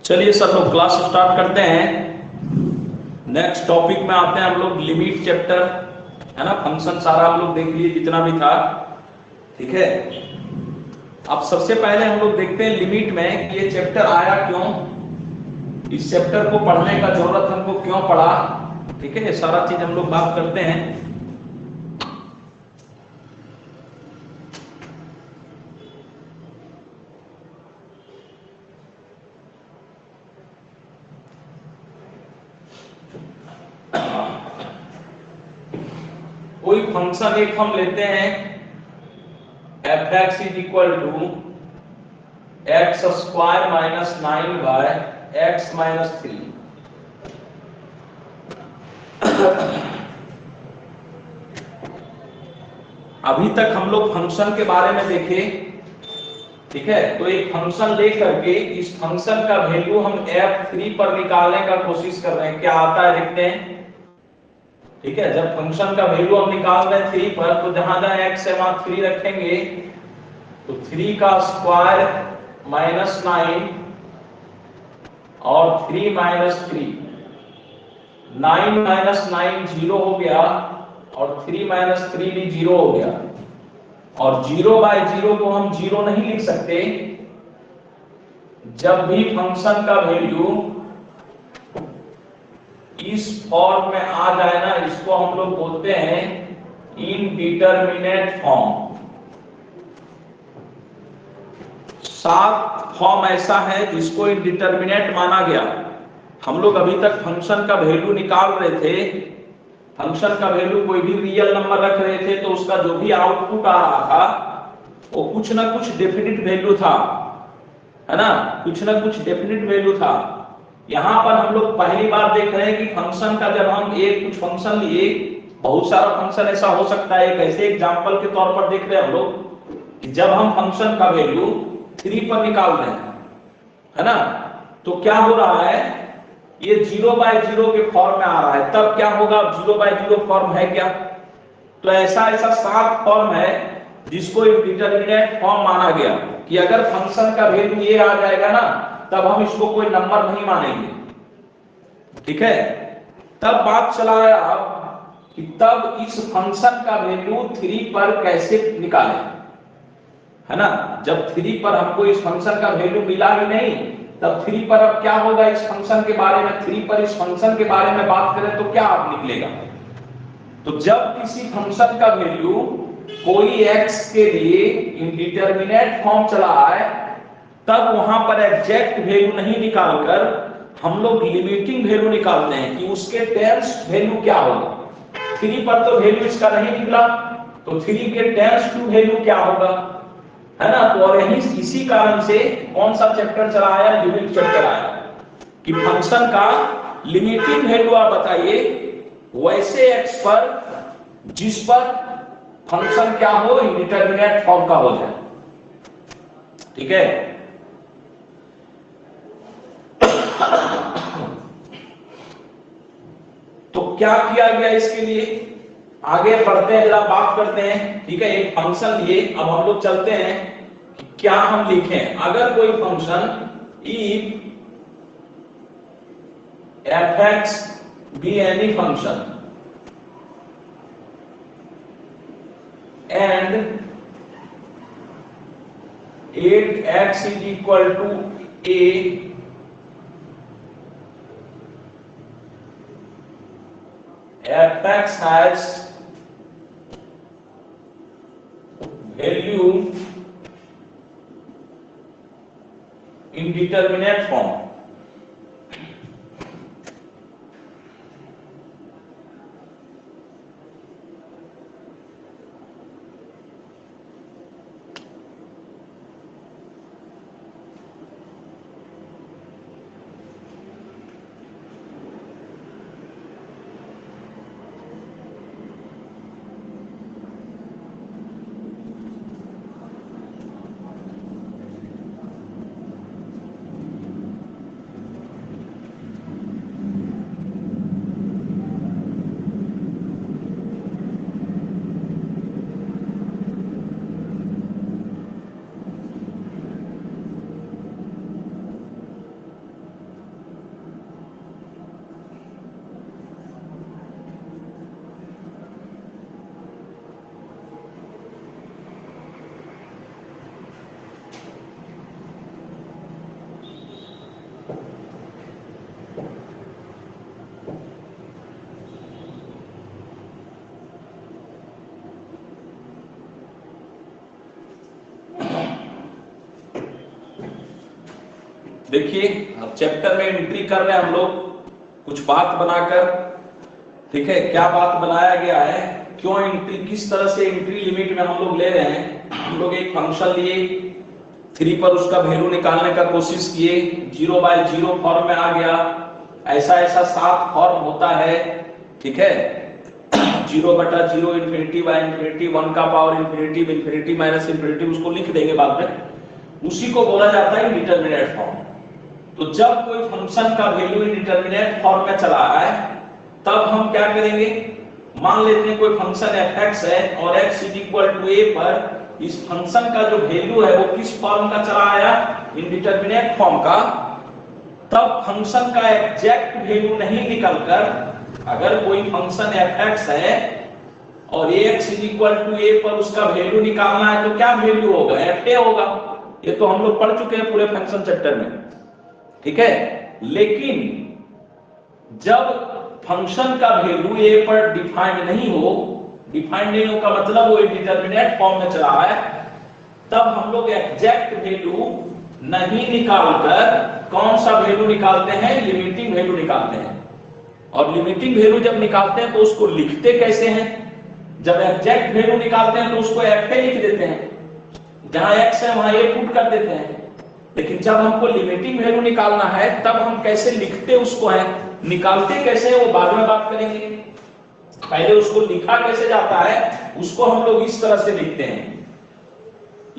चलिए सब लोग क्लास स्टार्ट करते हैं। नेक्स्ट टॉपिक में आते हैं हम लोग, लिमिट चैप्टर है ना। फंक्शन सारा हम लोग देख लिए जितना भी था, ठीक है। अब सबसे पहले हम लोग देखते हैं लिमिट में कि ये चैप्टर आया क्यों, इस चैप्टर को पढ़ने का जरूरत हमको क्यों पड़ा, ठीक है। ये सारा चीज हम लोग बात करते हैं। कोई फंक्शन एक हम लेते हैं, f x is equal to x square minus 9y x minus 3। अभी तक हम लोग फंक्शन के बारे में देखे, ठीक है। तो एक फंक्शन ले करके इस फंक्शन का वैल्यू हम f3 पर निकालने का कोशिश कर रहे हैं, क्या आता है देखते हैं, ठीक है। जब फंक्शन का वैल्यू हम निकाल रहे हैं 3 पर, तो जहां जहां x है वहां 3 रखेंगे, तो 3 का स्क्वायर माइनस 9 और 3 माइनस 3, 9 माइनस 9 जीरो हो गया और 3 माइनस 3 भी जीरो हो गया। और 0 बाय 0 को हम जीरो नहीं लिख सकते। जब भी फंक्शन का वैल्यू इस फॉर्म में आ जाए ना, इसको हम लोग बोलते हैं इनडिटरमिनेट फॉर्म। सात फॉर्म ऐसा है जिसको इनडिटरमिनेट माना गया। हम लोग अभी तक फंक्शन का वैल्यू निकाल रहे थे, फंक्शन का वैल्यू कोई भी रियल नंबर रख रहे थे, तो उसका जो भी आउटपुट आ रहा था वो कुछ ना कुछ डेफिनिट वैल्यू था, है ना, कुछ ना कुछ डेफिनिट वैल्यू था। यहां पर हम लोग पहली बार देख रहे हैं कि फंक्शन का जब हम एक कुछ फंक्शन लिए, बहुत सारा फंक्शन ऐसा हो सकता है, एक ऐसे एग्जांपल के तौर पर देख रहे हैं हम लोग कि जब हम फंक्शन का वैल्यू 3 पर निकाल रहे हैं, है ना, तो क्या हो रहा है, ये 0 बाय 0 के फॉर्म में आ रहा है। तब क्या होगा, 0 बाय 0 फॉर्म है क्या, तो ऐसा ऐसा 7 फॉर्म है जिसको इनडिटरमिनेट फॉर्म माना गया कि अगर फंक्शन का वैल्यू ये आ जाएगा ना, तब हम इसको कोई नंबर नहीं मानेंगे, ठीक है। तब बात चला अब कि तब इस फंक्शन का वैल्यू 3 पर कैसे निकालें, है ना। जब 3 पर हमको इस फंक्शन का वैल्यू मिला ही नहीं, तब 3 पर अब क्या होगा इस फंक्शन के बारे में, 3 पर इस फंक्शन के बारे में बात करें तो क्या अब निकलेगा। तो जब किसी फंक्शन का वैल्यू कोई x के लिए इनडिटरमिनेट फॉर्म चला है, तब वहां पर एग्जैक्ट वैल्यू नहीं निकालकर हम लोग लिमिटिंग वैल्यू निकालते हैं कि उसके टेंस वैल्यू क्या होगा। 3 पर तो वैल्यू इसका नहीं निकला, तो 3 के टेंस टू वैल्यू क्या होगा, है ना। तो और यही इसी कारण से कौन सा चैप्टर चला आया, लिमिट चैप्टर आया, कि फंक्शन का लिमिटिंग वैल्यू आप बताइए वैसे x पर जिस पर फंक्शन क्या हो, इंडिटरमिनेट फॉर्म का हो जाए, ठीक है। तो क्या किया गया इसके लिए, आगे बढ़ते हैं, जरा बात करते हैं, ठीक है। एक फंक्शन लिए, अब हम लोग चलते हैं कि क्या हम लिखें। अगर कोई function if F x be any function and 8x is equal to a, fx has value indeterminate form, देखिए अब चैप्टर में एंट्री कर रहे हैं हम लोग कुछ बात बनाकर, ठीक है। क्या बात बनाया गया है, क्यों एंट्री, किस तरह से एंट्री लिमिट में हम लोग ले रहे हैं। हम लोग एक फंक्शन लिए 3 पर उसका वैल्यू निकालने का कोशिश किए, 0/0 फॉर्म में आ गया। ऐसा 7 फॉर्म होता है, ठीक है। 0/0 ∞/∞ 1 का पावर ∞, ∞, उसको लिख देंगे बाद में। उसी को बोला जाता है इंडिटरमिनेट फॉर्म। तो जब कोई फंक्शन का वैल्यू इंडिटरमिनेट फॉर्म में चला है, तब हम क्या करेंगे, मान लेते हैं कोई फंक्शन f(x) है और x = a पर इस फंक्शन का जो वैल्यू है वो किस फॉर्म का चला आया, इंडिटरमिनेट फॉर्म का। तब फंक्शन का एग्जैक्ट वैल्यू नहीं निकलकर, अगर कोई फंक्शन f(x) है और ax = a पर उसका वैल्यू निकालना है, तो क्या वैल्यू होगा, fa होगा। ये तो हम लोग पढ़ चुके हैं पूरे फंक्शन चैप्टर में, ठीक है। लेकिन जब फंक्शन का वैल्यू a पर डिफाइंड नहीं हो का मतलब वो इंडिटरमिनेट फॉर्म में चला है, तब हम लोग एग्जैक्ट वैल्यू नहीं निकालकर कौन सा वैल्यू निकालते हैं, लिमिटिंग वैल्यू निकालते हैं। और लिमिटिंग वैल्यू जब निकालते हैं तो उसको लिखते कैसे हैं, जब एग्जैक्ट वैल्यू निकालते हैं तो उसको fa लिख देते हैं, जहां x है वहां a पुट कर देते हैं। लेकिन जब हमको लिमिटिंग वैल्यू निकालना है तब हम कैसे लिखते उसको है, निकालते कैसे है वो बाद में बात करेंगे। पहले उसको लिखा कैसे जाता है, उसको हम लोग इस तरह से लिखते हैं,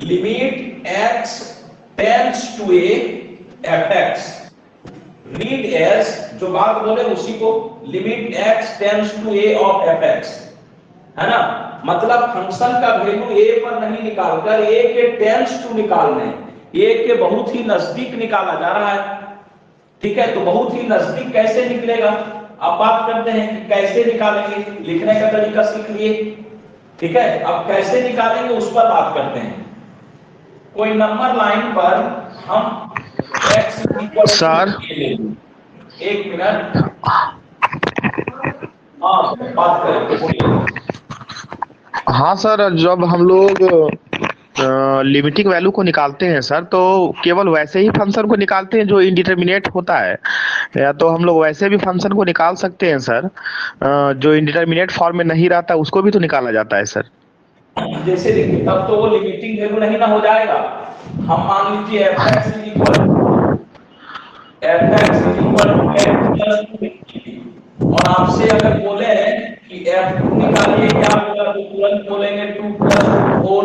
limit x tends to a f(x), read as, जो बात बोले उसी को, limit x tends to a of f(x), है ना। मतलब फंक्शन का वैल्यू a पर नहीं निकालकर a के टेंड्स टू निकालने, a के बहुत ही नजदीक निकाला जा रहा है, ठीक है। तो बहुत ही नजदीक कैसे निकलेगा, अब बात करते हैं कि कैसे निकालेंगे। लिखने का तरीका सीख लिए, ठीक है। अब कैसे निकालेंगे उस पर बात करते हैं। कोई नंबर लाइन पर हम x सर, एक मिनट, हाँ बात करें। हाँ सर, जब हम लोग लिमिटिंग वैल्यू को निकालते हैं सर, तो केवल वैसे ही फंक्शन को निकालते हैं जो इंडिटरमिनेट होता है, या तो हम लोग वैसे भी फंक्शन को निकाल सकते हैं सर, जो इंडिटरमिनेट फॉर्म में नहीं रहता उसको भी तो निकाला जाता है सर। जैसे देखिए, तब तो वो लिमिटिंग वैल्यू नहीं ना हो जाएगा। हम मान लीजिए f(x) और आपसे अगर बोले हैं कि f2 निकालिए, क्या होगा, तो तुरंत बोलेंगे 2 + 4।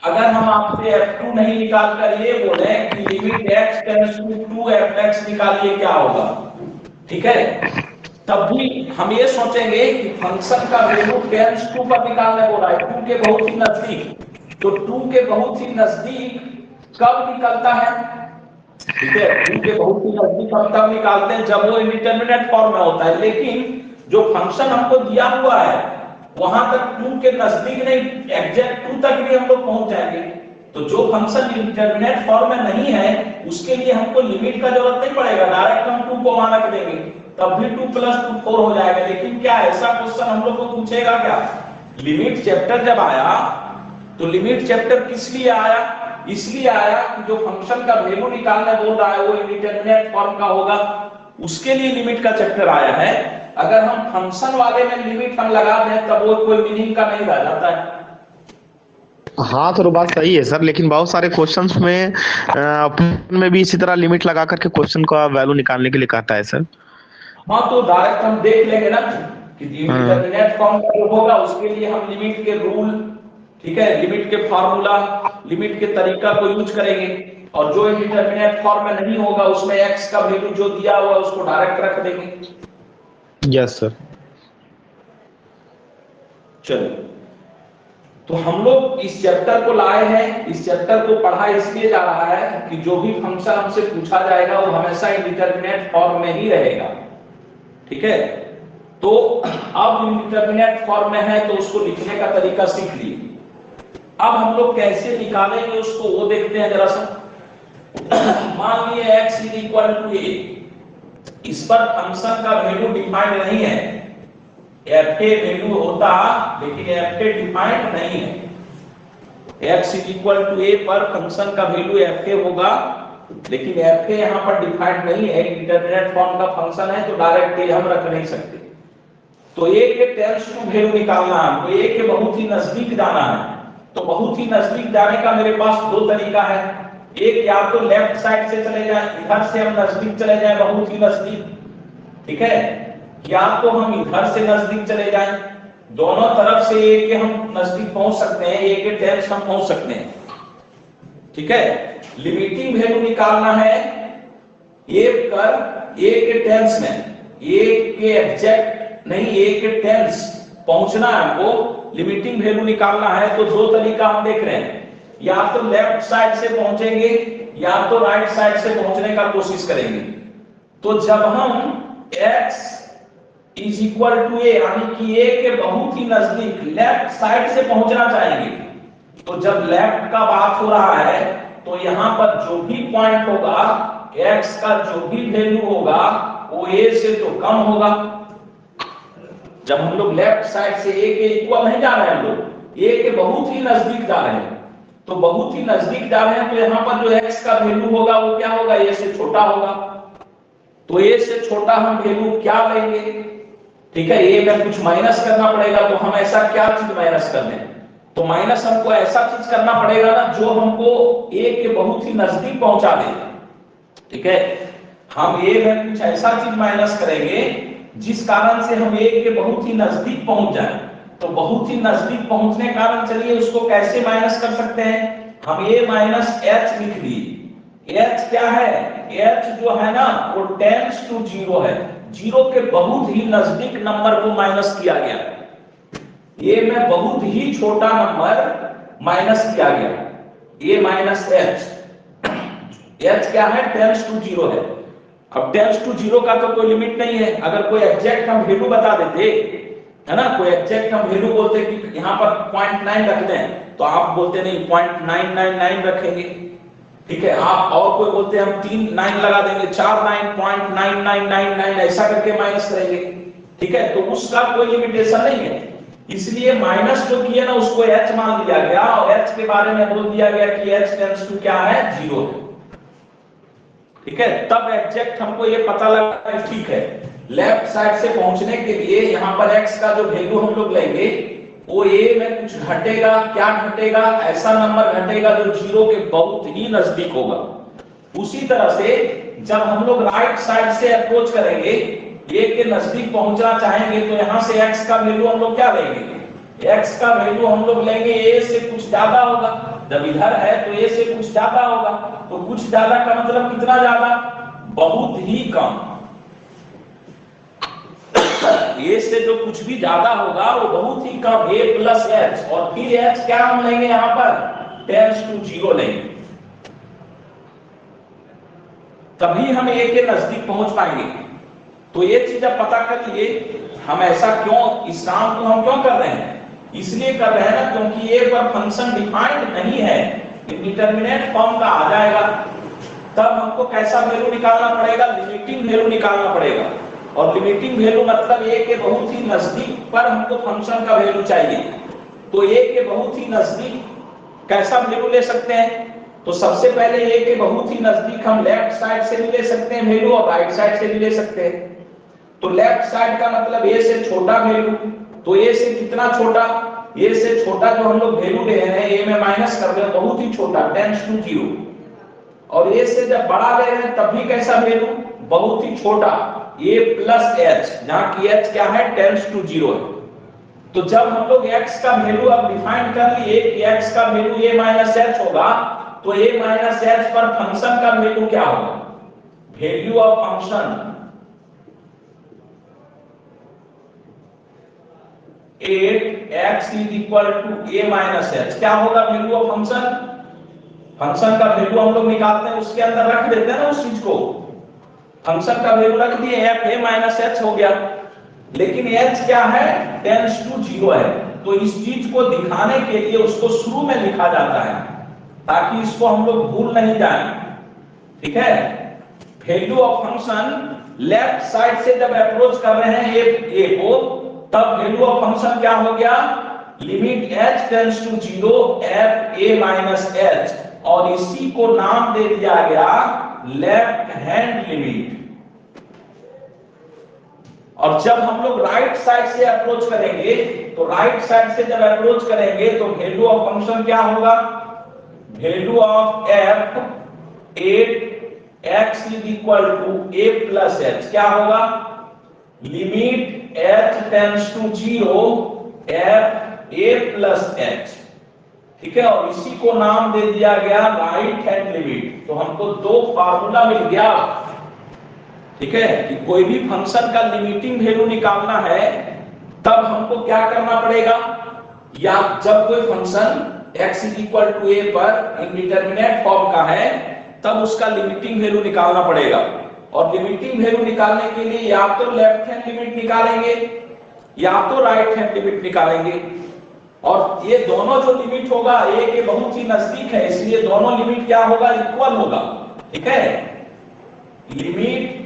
अगर हम आपसे f2 नहीं निकाल कर ये बोले कि limit x tends to 2 f(x) निकालिए, क्या होगा, ठीक है। तब भी हम ये सोचेंगे कि फंक्शन का वैल्यू टेंड्स टू पर निकालने बोला है, 2 के बहुत ही नजदीक। तो 2 के बहुत ही नजदीक कब निकलता है, ठीक है। 2 के बहुत ही नजदीक हम तब निकालते हैं जब वो इंडिटरमिनेट फॉर्म में होता है। लेकिन जो फंक्शन हमको दिया हुआ है वहां तक 2 के नजदीक नहीं, एग्जैक्ट 2 तक भी हम लोग पहुंच जाएंगे। तो जो फंक्शन इंडिटरमिनेट फॉर्म में नहीं है उसके लिए हमको लिमिट का जरूरत नहीं पड़ेगा, डायरेक्ट हम 2 को वहां रख देंगे, तब भी 2 + 2 4 हो जाएगा। लेकिन क्या ऐसा क्वेश्चन हम लोग को पूछेगा क्या, लिमिट चैप्टर जब आया तो लिमिट चैप्टर किस लिए आया, इसलिए आया कि जो फंक्शन का वैल्यू निकालना बोल रहा है वो इंडिटरमिनेट फॉर्म का होगा, उसके लिए लिमिट का चैप्टर आया है। अगर हम फंक्शन वाले में लिमिट हम लगा दें तब वो कोई मीनिंग का नहीं रह जाता है। हाँ तो बात सही है सर, लेकिन बहुत सारे क्वेश्चंस में में भी इसी तरह लिमिट लगा करके क्वेश्चन का वैल्यू निकालने के लिए कहता है सर। हाँ तो डायरेक्ट हम देख लेंगे ना कि इंडिटरमिनेट फॉर्म का जो होगा उसके लिए हम लिमिट के रूल, ठीक है, लिमिट के फार्मूला, लिमिट के तरीका को यूज करेंगे। और जो इंडिटरमिनेट फॉर्म में नहीं होगा उसमें x का वैल्यू जो दिया हुआ उसको डायरेक्ट रख देंगे। Yes sir. चलिए, तो हम लोग इस चैप्टर को लाए हैं, इस चैप्टर को पढ़ा इसलिए जा रहा है कि जो भी फंक्शन हमसे पूछा जाएगा वो हमेशा इंडिटरमिनेट फॉर्म में ही रहेगा, ठीक है। तो अब इंडिटरमिनेट फॉर्म में है तो उसको लिखने का तरीका सीख लिए। अब हम लोग कैसे निकालेंगे उसको वो देखते हैं जरा सा। मान लिए x is equal to a, इस पर फंक्शन का वैल्यू डिफाइंड नहीं है, f के वैल्यू होता लेकिन f के डिफाइंड नहीं है। x is equal to a पर फंक्शन का वैल्यू f के होगा, लेकिन f के यहाँ पर डिफाइंड नहीं है, इंडिटरमिनेट फॉर्म का फंक्शन है तो डायरेक्ट a हम रख नहीं सकते। तो a के टेंस टू वैल्यू निकालना है, तो a के बहुत ही नजदीक जाना है। तो बहुत ही नजदीक जाने का मेरे पास दो तरीका है, एक या तो लेफ्ट साइड से चले जाएं, इधर से हम नजदीक चले जाएं बहुत ही नजदीक, ठीक है, या तो हम इधर से नजदीक चले जाएं, दोनों तरफ से a के हम नजदीक पहुंच सकते हैं, a के टेंस हम पहुंच सकते हैं, ठीक है। लिमिटिंग वैल्यू निकालना है a कर a के टेंस में, a के एग्जैक्ट नहीं a के टेंस पहुंचना है हमको, लिमिटिंग वैल्यू निकालना है। तो दो तरीका हम देख रहे हैं, या तो लेफ्ट साइड से पहुंचेंगे या तो राइट साइड से पहुंचने का कोशिश करेंगे। तो जब हम x is equal to a यानी कि a के बहुत ही नजदीक लेफ्ट साइड से पहुंचना चाहेंगे, तो जब लेफ्ट का बात हो रहा है तो यहां पर जो भी पॉइंट होगा x का जो भी वैल्यू होगा वो a से तो कम होगा। जब हम लोग लेफ्ट साइड से a के इक्वल नहीं जा रहे हैं, हम लोग a के बहुत ही नजदीक जा रहे हैं, तो बहुत ही नजदीक जा रहे हैं तो यहाँ पर जो x का वैल्यू होगा वो क्या होगा, a से छोटा होगा। तो a से छोटा हम वैल्यू क्या लेंगे, ठीक है, a में कुछ माइनस करना पड़ेगा। तो हम ऐसा क्या चीज माइनस कर दें, तो माइनस हमको ऐसा चीज करना पड़ेगा ना जो हमको a के बहुत ही नजदीक पहुंचा दे, ठीक है। हम a में कुछ ऐसा चीज माइनस करेंगे जिस कारण से हम a के बहुत ही नजदीक पहुंच जाएं। तो बहुत ही नजदीक पहुंचने के कारण चलिए उसको कैसे माइनस कर सकते हैं, हम a माइनस h लिख दिए। h क्या है, h जो है ना वो टेंस टू जीरो है, जीरो के बहुत ही नजदीक नंबर को माइनस किया गया, a में बहुत ही छोटा नंबर माइनस किया गया, a माइनस h, h क्या है, टेंस टू जीरो है। अब टेंस टू जीरो का तो कोई लिमिट नहीं है, अगर कोई एग्जैक्ट हम वैल्यू बता देते है ना, कोई एग्जैक्ट हम वैल्यू बोलते कि यहाँ पर 0.9 रखते हैं तो आप बोलते नहीं 0.999 रखेंगे, ठीक है। आप और कोई बोलते हम 3 9 लगा देंगे, 4 9.9999 ऐसा करके माइनस करेंगे, ठीक है। तो उसका कोई लिमिटेशन नहीं है, इसलिए माइनस जो किया ना उसको h मान लिया गया और h के बारे में बोल दिया गया कि h टेंस टू क्या है, जीरो है, ठीक है। तब एग्जैक्ट हमको ये पता लगा ठीक है, लेफ्ट साइड से पहुंचने के लिए यहाँ पर x का जो वैल्यू हम लोग लेंगे वो a में कुछ घटेगा, क्या घटेगा, ऐसा नंबर घटेगा जो जीरो के बहुत ही नजदीक होगा। उसी तरह से जब हम लोग राइट साइड से अप्रोच करेंगे, a के नजदीक पहुंचना चाहेंगे तो यहाँ से x का वैल्यू हम लोग क्या लेंगे, x का वैल्यू हम लोग लेंगे a से कुछ ज्यादा होगा, जब इधर है तो a से कुछ ज्यादा होगा, तो कुछ ज्यादा का मतलब कितना ज्यादा, बहुत ही कम। a से जो कुछ भी ज्यादा होगा वो बहुत ही कम, a प्लस h, और फिर h क्या हम लेंगे यहाँ पर, टेंस टू जीरो लेंगे, तभी हम a के नजदीक पहुंच पाएंगे। तो ये चीज अब पता कर लिए हम ऐसा क्यों, इस काम को हम क्यों कर रहे हैं, इसलिए कर रहे हैं ना क्योंकि a पर फंक्शन डिफाइंड नहीं है, इंडिटरमिनेट फॉर्म का आ जाएगा, तब हमको कैसा वैल्यू निकालना पड़ेगा, लिमिटिंग वैल्यू निकालना पड़ेगा। और लिमिटिंग वैल्यू मतलब a के बहुत ही नजदीक पर हमको फंक्शन का वैल्यू चाहिए। तो a के बहुत ही नजदीक कैसा वैल्यू ले सकते हैं, तो सबसे पहले a के बहुत ही नजदीक हम लेफ्ट साइड से भी ले सकते हैं वैल्यू और राइट साइड से भी ले सकते हैं। तो लेफ्ट साइड का मतलब a से छोटा वैल्यू, तो a से कितना छोटा, a से छोटा जो हम लोग वैल्यू ले रहे हैं a में माइनस कर रहे हैं बहुत ही छोटा, टेंस टू जीरो, और a से जब बड़ा ले रहे हैं तब भी कैसा वैल्यू, बहुत ही छोटा, a प्लस h, जहां की h क्या है, टेंस टू जीरो है। तो जब हम लोग x का वैल्यू अब डिफाइन कर लिए कि x का वैल्यू a माइनस h होगा, तो a माइनस h पर फंक्शन का वैल्यू क्या होगा, value of function 8x is equal to a minus h, क्या होगा वैल्यू ऑफ फंक्शन, फंक्शन का वैल्यू हम लोग निकालते हैं उसके अंदर रख देते हैं ना उस चीज को, फंक्शन का वैल्यू रख दिए f a माइनस h हो गया, लेकिन h क्या है, टेंस टू जीरो है। तो इस चीज को दिखाने के लिए उसको शुरू में लिखा जाता है ताकि इसको हम लोग भूल नहीं जाए। ठीक है, value of function left side से जब अप्रोच कर रहे हैं ए को, तब वैल्यू ऑफ फंक्शन क्या हो गया, limit h tends to 0 f a minus h, और इसी को नाम दे दिया गया लेफ्ट हैंड लिमिट। और जब हम लोग राइट साइड से अप्रोच करेंगे, तो राइट साइड से जब अप्रोच करेंगे तो वैल्यू ऑफ फंक्शन क्या होगा, value of f 8x is equal to a plus h, क्या होगा, limit h tends to 0 f a plus h। ठीक है, और इसी को नाम दे दिया गया राइट हैंड लिमिट। तो हमको दो फार्मूला मिल गया। ठीक है, कि कोई भी फंक्शन का लिमिटिंग वैल्यू निकालना है तब हमको क्या करना पड़ेगा, या जब कोई function x is equal to a पर इंडिटरमिनेट फॉर्म का है तब उसका लिमिटिंग वैल्यू निकालना पड़ेगा। और लिमिटिंग वैल्यू निकालने के लिए या तो लेफ्ट हैंड लिमिट निकालेंगे या तो राइट हैंड लिमिट निकालेंगे। और ये दोनों जो लिमिट होगा a के बहुत ही नजदीक है, इसलिए दोनों लिमिट क्या होगा, इक्वल होगा। ठीक है, लिमिट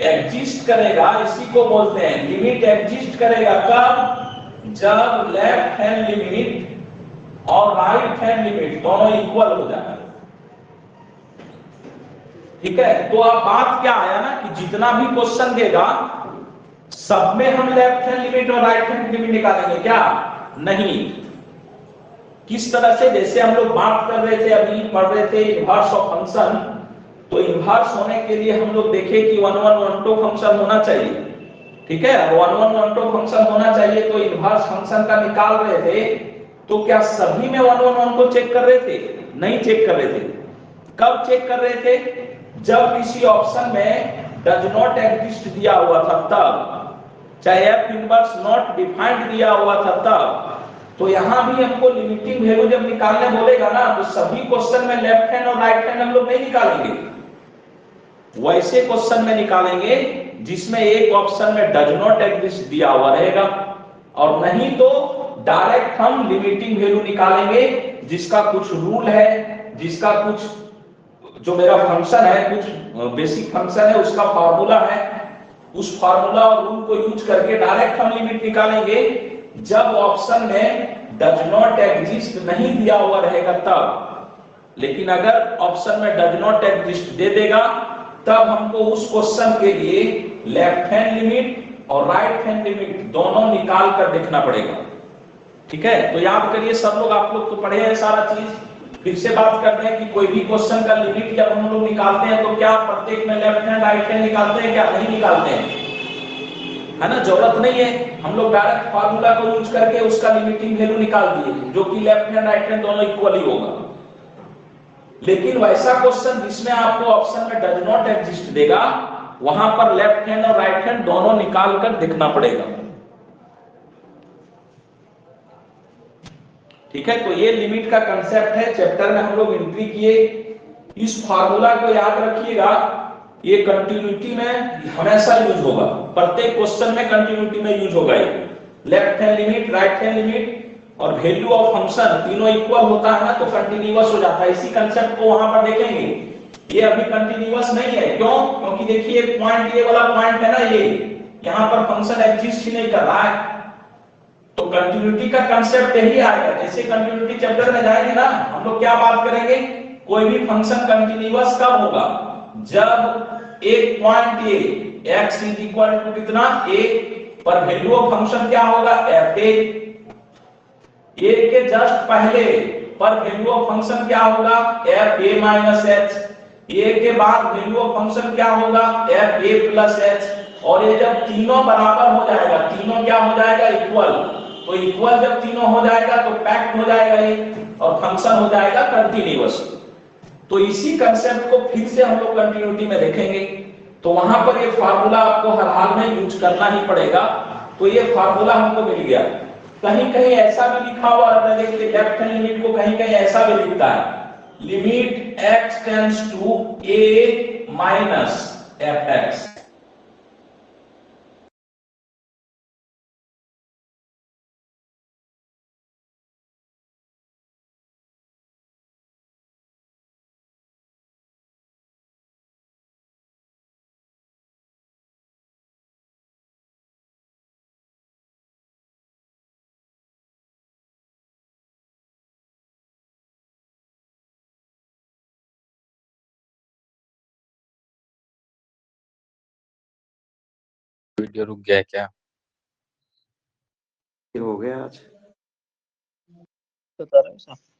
एग्जिस्ट करेगा, इसी को बोलते हैं लिमिट एग्जिस्ट करेगा कब, जब लेफ्ट हैंड लिमिट और राइट हैंड लिमिट दोनों इक्वल हो जाए। ठीक है, तो अब बात क्या आया ना कि जितना भी क्वेश्चन देगा सब में हम लेफ्ट हैंड लिमिट और राइट हैंड लिमिट निकालेंगे क्या, नहीं। किस तरह से, जैसे हम लोग बात कर रहे थे, अभी पढ़ रहे थे इनवर्स ऑफ फंक्शन, तो इनवर्स होने के लिए हम लोग देखे कि 1 1 1 2 फंक्शन होना चाहिए। ठीक है, 1 1 1 2 फंक्शन होना चाहिए, तो इनवर्स फंक्शन का निकाल रहे थे, तो क्या सभी में 1 1 1 2 चेक कर रहे थे, नहीं चेक कर रहे थे। कब चेक कर रहे थे, जब किसी ऑप्शन में डज नॉट एग्जिस्ट दिया हुआ था तब, चाहे f इनवर्स नॉट डिफाइंड दिया हुआ था तब। तो यहां भी हमको लिमिटिंग वैल्यू जब निकालने बोलेगा ना, तो सभी क्वेश्चन में लेफ्ट हैंड और राइट हैंड हम लोग नहीं निकालेंगे, वैसे क्वेश्चन में निकालेंगे जिसमें एक ऑप्शन में डज नॉट एग्जिस्ट दिया हुआ रहेगा, और नहीं तो डायरेक्ट हम लिमिटिंग वैल्यू निकालेंगे जिसका कुछ रूल है, जिसका कुछ जो मेरा फंक्शन है, कुछ बेसिक फंक्शन है, उसका फार्मूला है, उस फार्मूला और रूल को यूज करके डायरेक्ट हम लिमिट निकालेंगे जब ऑप्शन में डज नॉट एग्जिस्ट नहीं दिया हुआ रहेगा तब। लेकिन अगर ऑप्शन में डज नॉट एग्जिस्ट दे देगा तब हमको उस क्वेश्चन के लिए लेफ्ट हैंड लिमिट और राइट हैंड लिमिट दोनों निकाल कर देखना पड़ेगा। ठीक है, तो याद करिए सब लोग, आप लोग तो पढ़े हैं सारा चीज, फिर से बात करते हैं कि कोई भी क्वेश्चन का लिमिट जब हम लोग निकालते हैं तो क्या प्रत्येक में लेफ्ट हैंड राइट हैंड निकालते हैं, क्या नहीं निकालते हैं, है ना, जरूरत नहीं है। हम लोग डायरेक्ट फार्मूला को यूज करके उसका लिमिटिंग वैल्यू निकाल दिए, जो कि लेफ्ट हैंड राइट हैंड दोनों इक्वल ही होगा। लेकिन वैसा क्वेश्चन जिसमें आपको ऑप्शन में डज नॉट एग्जिस्ट देगा, वहां पर लेफ्ट हैंड और राइट हैंड दोनों निकाल कर देखना पड़ेगा। ठीक है, तो ये लिमिट का कंसेप्ट है, चैप्टर में हम लोग एंट्री किए। इस फार्मूला को याद रखिएगा, ये कंटिन्यूटी में हमेशा यूज होगा, प्रत्येक क्वेश्चन में कंटिन्यूटी में यूज होगा। ये left hand limit, right hand limit और वैल्यू ऑफ फंक्शन तीनों इक्वल होता है ना, तो कंटिन्यूअस हो जाता है। इसी कंसेप्ट को वहां पर देखेंगे। ये अभी कंटिन्यूअस नहीं है, क्यों, क्योंकि देखिए पॉइंट, ये वाला पॉइंट है ना, ये यहाँ पर फंक्शन एग्जिस्ट ही नहीं कर रहा है, तो कंटिन्यूटी का कंसेप्ट यही आएगा। जैसे कंटिन्यूटी चैप्टर में जाएंगे ना, हम लोग क्या बात करेंगे, कोई भी फंक्शन कंटिन्यूअस कब होगा, जब एक point A x is equal to कितना a पर वैल्यू ऑफ फंक्शन क्या होगा f a के जस्ट पहले पर वैल्यू ऑफ फंक्शन क्या होगा f a minus h, a के बाद वैल्यू ऑफ फंक्शन क्या होगा f a प्लस h। और ये जब तीनों बराबर हो जाएगा, तीनों क्या हो जाएगा, इक्वल, तो इक्वल जब तीनों हो जाएगा तो पैक्ट हो जाएगा ये, और फंक्शन हो जाएगा कंटिन्यूअस। तो इसी कंसेप्ट को फिर से हम लोग कंटिन्यूटी में देखेंगे, तो वहां पर ये फार्मूला आपको हर हाल में यूज करना ही पड़ेगा। तो ये फार्मूला हमको मिल गया। कहीं कहीं ऐसा भी लिखा हुआ रहता है, देखिए लेफ्ट हैंड लिमिट को कहीं कहीं ऐसा भी लिखता है, limit x tends to a minus fx। Video रुक गया है क्या? फिर हो गया आज। बता रहे हैं साहब।